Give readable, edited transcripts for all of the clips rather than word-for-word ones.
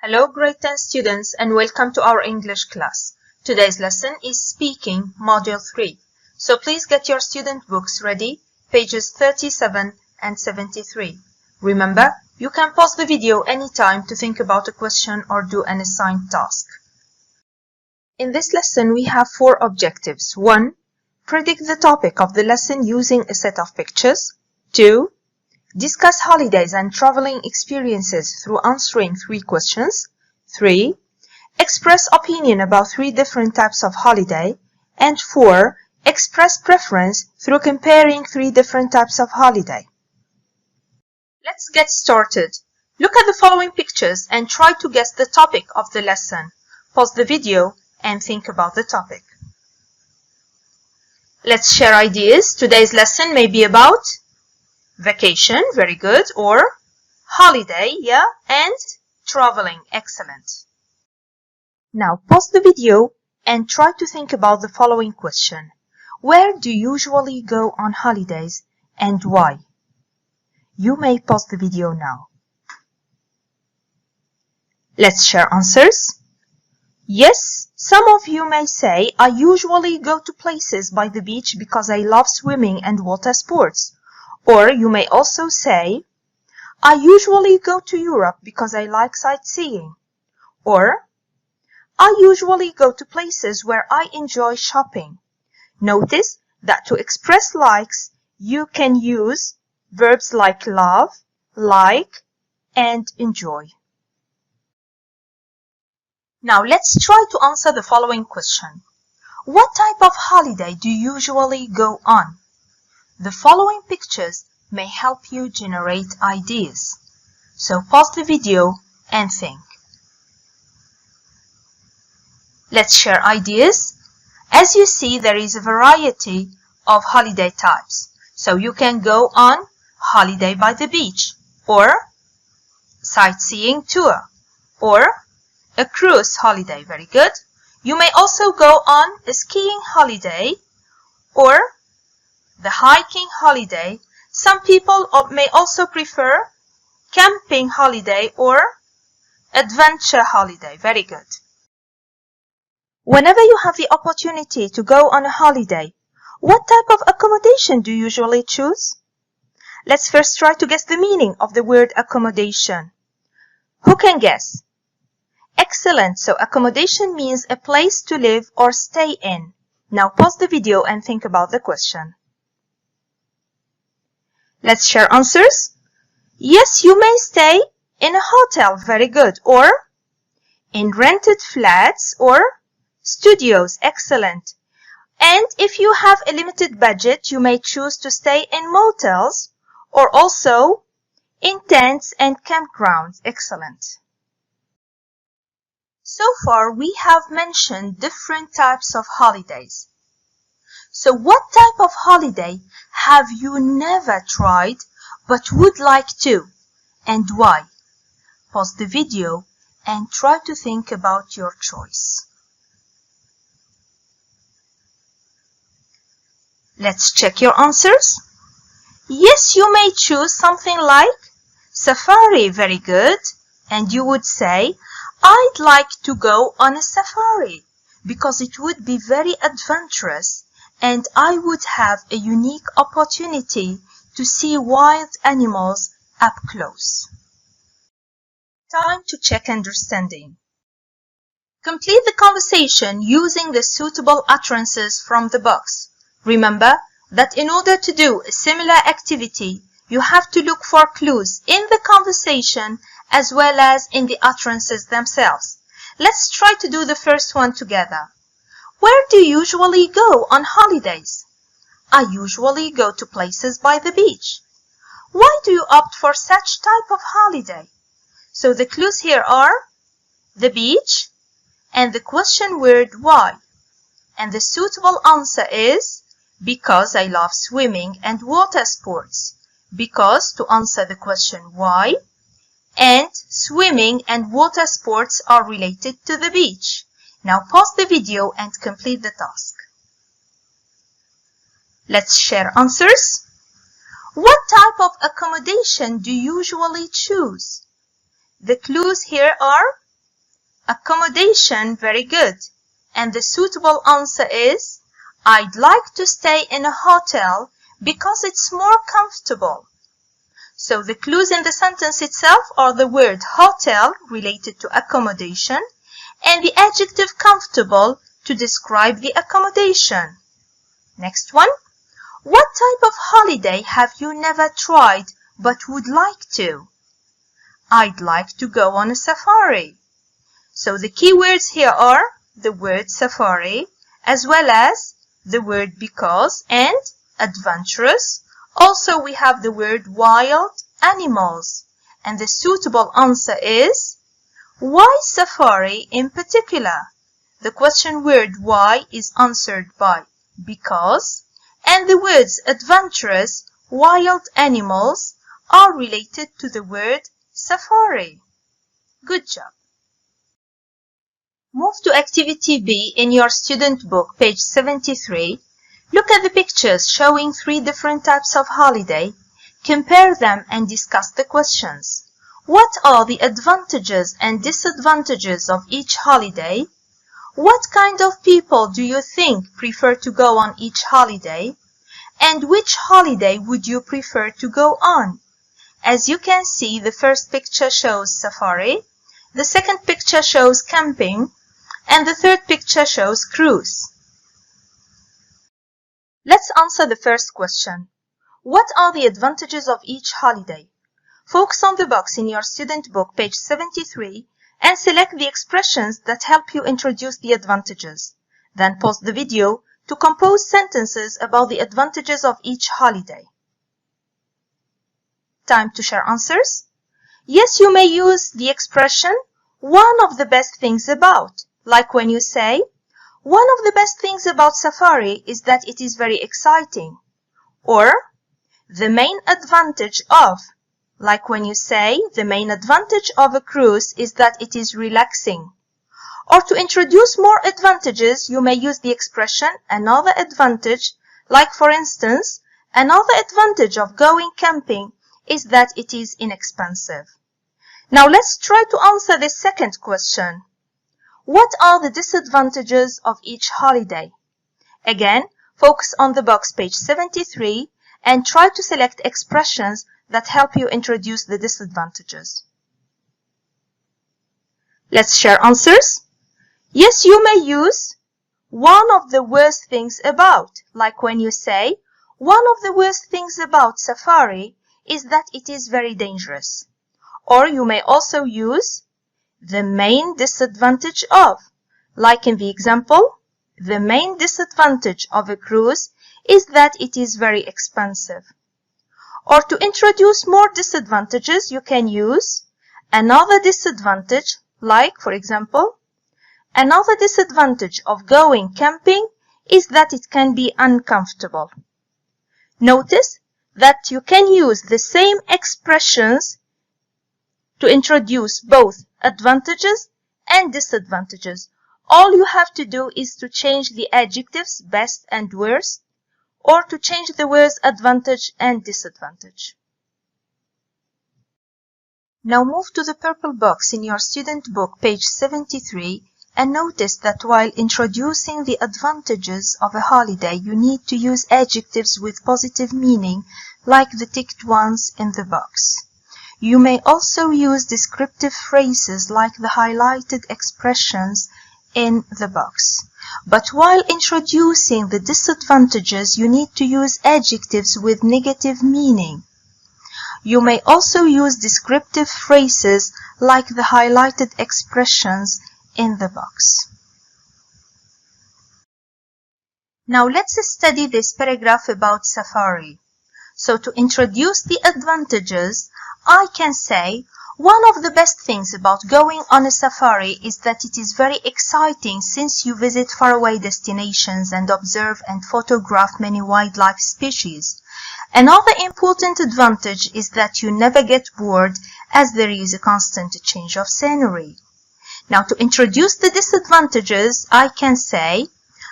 Hello grade 10 students and welcome to our English class. Today's lesson is Speaking, Module 3. So please get your student books ready, pages 37 and 73. Remember, you can pause the video anytime to think about a question or do an assigned task. In this lesson we have 4 objectives. 1. Predict the topic of the lesson using a set of pictures. 2. Discuss holidays and traveling experiences through answering 3 questions. 3. Express opinion about 3 different types of holiday. And 4. Express preference through comparing 3 different types of holiday. Let's get started. Look at the following pictures and try to guess the topic of the lesson. Pause the video and think about the topic. Let's share ideas. Today's lesson may be about vacation, very good, or holiday, yeah, and traveling, excellent. Now pause the video and try to think about the following question. Where do you usually go on holidays and why? You may pause the video now. Let's share answers. Yes, some of you may say, I usually go to places by the beach because I love swimming and water sports. Or you may also say, I usually go to Europe because I like sightseeing. Or, I usually go to places where I enjoy shopping. Notice that to express likes, you can use verbs like love, like, and enjoy. Now let's try to answer the following question. What type of holiday do you usually go on? The following pictures may help you generate ideas. So pause the video and think. Let's share ideas. As you see, there is a variety of holiday types. So you can go on holiday by the beach, or sightseeing tour, or a cruise holiday, very good. You may also go on a skiing holiday, or the hiking holiday. Some people may also prefer camping holiday or adventure holiday. Very good. Whenever you have the opportunity to go on a holiday, what type of accommodation do you usually choose? Let's first try to guess the meaning of the word accommodation. Who can guess? Excellent. So accommodation means a place to live or stay in. Now pause the video and think about the question. Let's share answers. Yes, you may stay in a hotel, very good, or in rented flats or studios, excellent. And if you have a limited budget, you may choose to stay in motels or also in tents and campgrounds, excellent. So far, we have mentioned different types of holidays. So what type of holiday have you never tried but would like to, and why? Pause the video and try to think about your choice. Let's check your answers. Yes, you may choose something like safari, very good, and you would say, I'd like to go on a safari because it would be very adventurous and I would have a unique opportunity to see wild animals up close. Time to check understanding. Complete the conversation using the suitable utterances from the box. Remember that in order to do a similar activity, you have to look for clues in the conversation as well as in the utterances themselves. Let's try to do the first one together. Where do you usually go on holidays? I usually go to places by the beach. Why do you opt for such type of holiday? So the clues here are the beach and the question word why. And the suitable answer is because I love swimming and water sports. Because to answer the question why, and swimming and water sports are related to the beach. Now pause the video and complete the task. Let's share answers. What type of accommodation do you usually choose? The clues here are Accommodation, very good. And the suitable answer is, I'd like to stay in a hotel because it's more comfortable. So the clues in the sentence itself are the word hotel related to accommodation and the adjective comfortable to describe the accommodation. Next one. What type of holiday have you never tried but would like to? I'd like to go on a safari. So the key words here are the word safari as well as the word because and adventurous. Also we have the word wild animals. And the suitable answer is why safari in particular? The question word why is answered by because, and the words adventurous, wild animals are related to the word safari. Good job. Move to Activity B in your student book, page 73. Look at the pictures showing 3 different types of holiday. Compare them and discuss the questions. What are the advantages and disadvantages of each holiday? What kind of people do you think prefer to go on each holiday? And which holiday would you prefer to go on? As you can see, the first picture shows safari, the second picture shows camping, and the third picture shows cruise. Let's answer the first question. What are the advantages of each holiday? Focus on the box in your student book, page 73, and select the expressions that help you introduce the advantages. Then pause the video to compose sentences about the advantages of each holiday. Time to share answers. Yes, you may use the expression, one of the best things about, like when you say, one of the best things about safari is that it is very exciting. Or, the main advantage of, like when you say, the main advantage of a cruise is that it is relaxing. Or to introduce more advantages, you may use the expression another advantage, like for instance, another advantage of going camping is that it is inexpensive. Now let's try to answer the second question. What are the disadvantages of each holiday? Again, focus on the box page 73 and try to select expressions that help you introduce the disadvantages. Let's share answers. Yes, you may use one of the worst things about, like when you say, one of the worst things about safari is that it is very dangerous. Or you may also use the main disadvantage of, like in the example, the main disadvantage of a cruise is that it is very expensive. Or to introduce more disadvantages, you can use another disadvantage, like, for example, another disadvantage of going camping is that it can be uncomfortable. Notice that you can use the same expressions to introduce both advantages and disadvantages. All you have to do is to change the adjectives best and worst, or to change the words advantage and disadvantage. Now move to the purple box in your student book, page 73, and notice that while introducing the advantages of a holiday, you need to use adjectives with positive meaning, like the ticked ones in the box. You may also use descriptive phrases like the highlighted expressions in the box. But while introducing the disadvantages, you need to use adjectives with negative meaning. You may also use descriptive phrases like the highlighted expressions in the box. Now let's study this paragraph about safari. So to introduce the advantages, I can say, one of the best things about going on a safari is that it is very exciting since you visit faraway destinations and observe and photograph many wildlife species. Another important advantage is that you never get bored as there is a constant change of scenery. Now to introduce the disadvantages, I can say,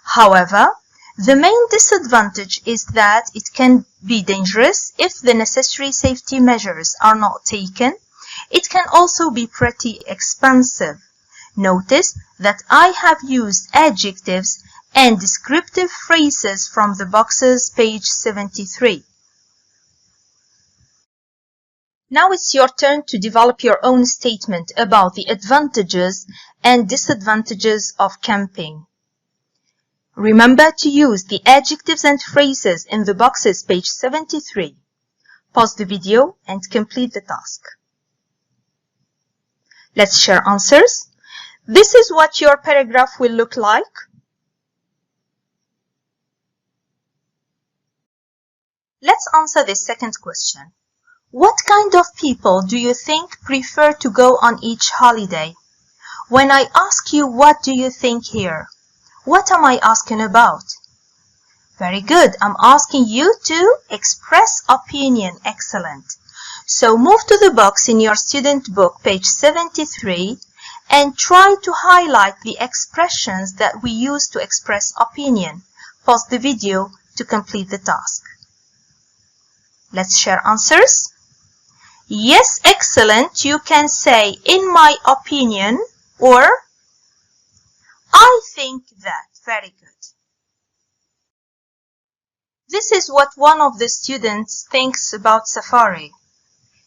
however, the main disadvantage is that it can be dangerous if the necessary safety measures are not taken. It can also be pretty expensive. Notice that I have used adjectives and descriptive phrases from the boxes, page 73. Now it's your turn to develop your own statement about the advantages and disadvantages of camping. Remember to use the adjectives and phrases in the boxes, page 73. Pause the video and complete the task. Let's share answers. This is what your paragraph will look like. Let's answer this second question. What kind of people do you think prefer to go on each holiday? When I ask you what do you think here, what am I asking about? Very good. I'm asking you to express opinion. Excellent. So move to the box in your student book, page 73, and try to highlight the expressions that we use to express opinion. Pause the video to complete the task. Let's share answers. Yes, excellent. You can say, in my opinion, or I think that. Very good. This is what one of the students thinks about safari.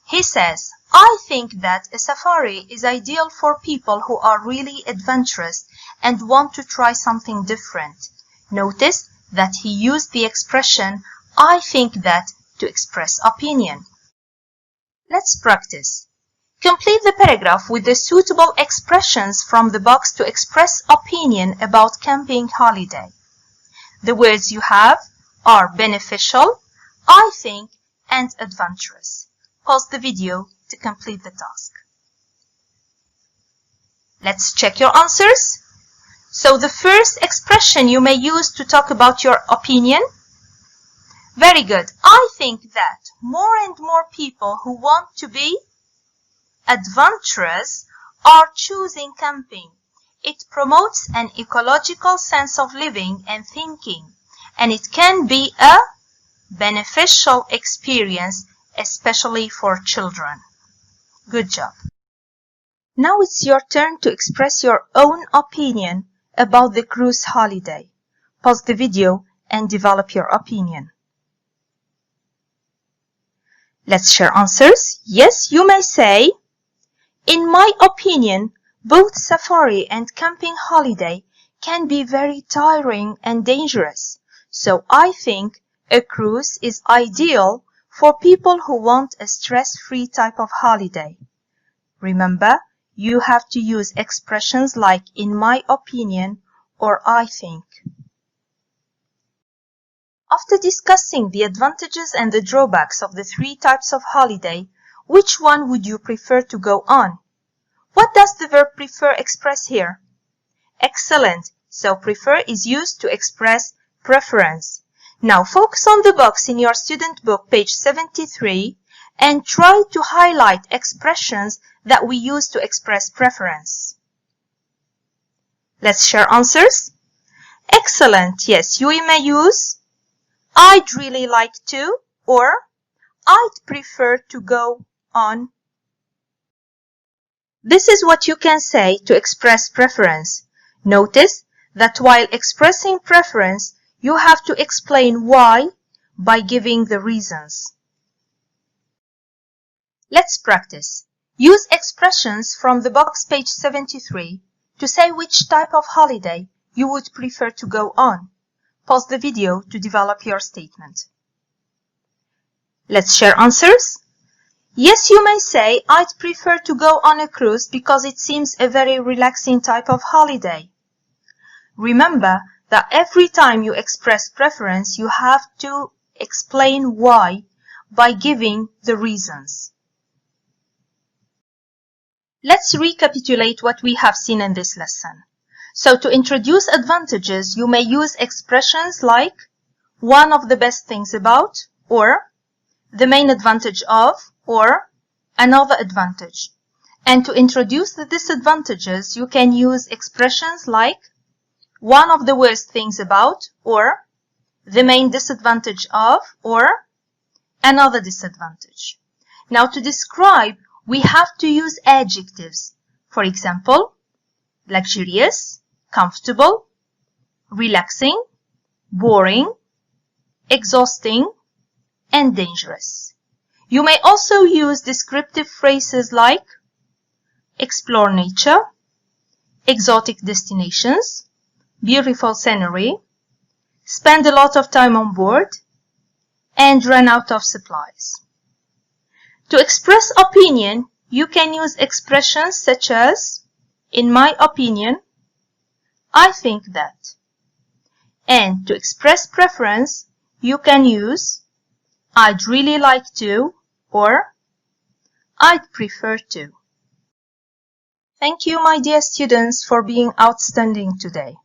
He says, I think that a safari is ideal for people who are really adventurous and want to try something different. Notice that he used the expression, I think that, to express opinion. Let's practice. Complete the paragraph with the suitable expressions from the box to express opinion about camping holiday. The words you have are beneficial, I think, and adventurous. Pause the video to complete the task. Let's check your answers. So the first expression you may use to talk about your opinion. Very good. I think that more and more people who want to be adventurous are choosing camping. It promotes an ecological sense of living and thinking, and it can be a beneficial experience, especially for children. Good job. Now it's your turn to express your own opinion about the cruise holiday. Pause the video and develop your opinion. Let's share answers. Yes, you may say, in my opinion, both safari and camping holiday can be very tiring and dangerous. So I think a cruise is ideal for people who want a stress-free type of holiday. Remember, you have to use expressions like in my opinion or I think. After discussing the advantages and the drawbacks of the three types of holiday, which one would you prefer to go on? What does the verb prefer express here? Excellent. So prefer is used to express preference. Now focus on the box in your student book, page 73, and try to highlight expressions that we use to express preference. Let's share answers. Excellent. Yes, you may use I'd really like to, or I'd prefer to go on. This is what you can say to express preference. Notice that while expressing preference, you have to explain why by giving the reasons. Let's practice. Use expressions from the box, page 73, to say which type of holiday you would prefer to go on. Pause the video to develop your statement. Let's share answers. Yes, you may say, I'd prefer to go on a cruise because it seems a very relaxing type of holiday. Remember that every time you express preference, you have to explain why by giving the reasons. Let's recapitulate what we have seen in this lesson. So to introduce advantages, you may use expressions like one of the best things about, or the main advantage of, or another advantage. And to introduce the disadvantages, you can use expressions like one of the worst things about, or the main disadvantage of, or another disadvantage. Now to describe, we have to use adjectives. For example, luxurious, comfortable, relaxing, boring, exhausting, and dangerous. You may also use descriptive phrases like explore nature, exotic destinations, beautiful scenery, spend a lot of time on board, and run out of supplies. To express opinion, you can use expressions such as in my opinion, I think that. And to express preference, you can use I'd really like to or I'd prefer to. Thank you, my dear students, for being outstanding today.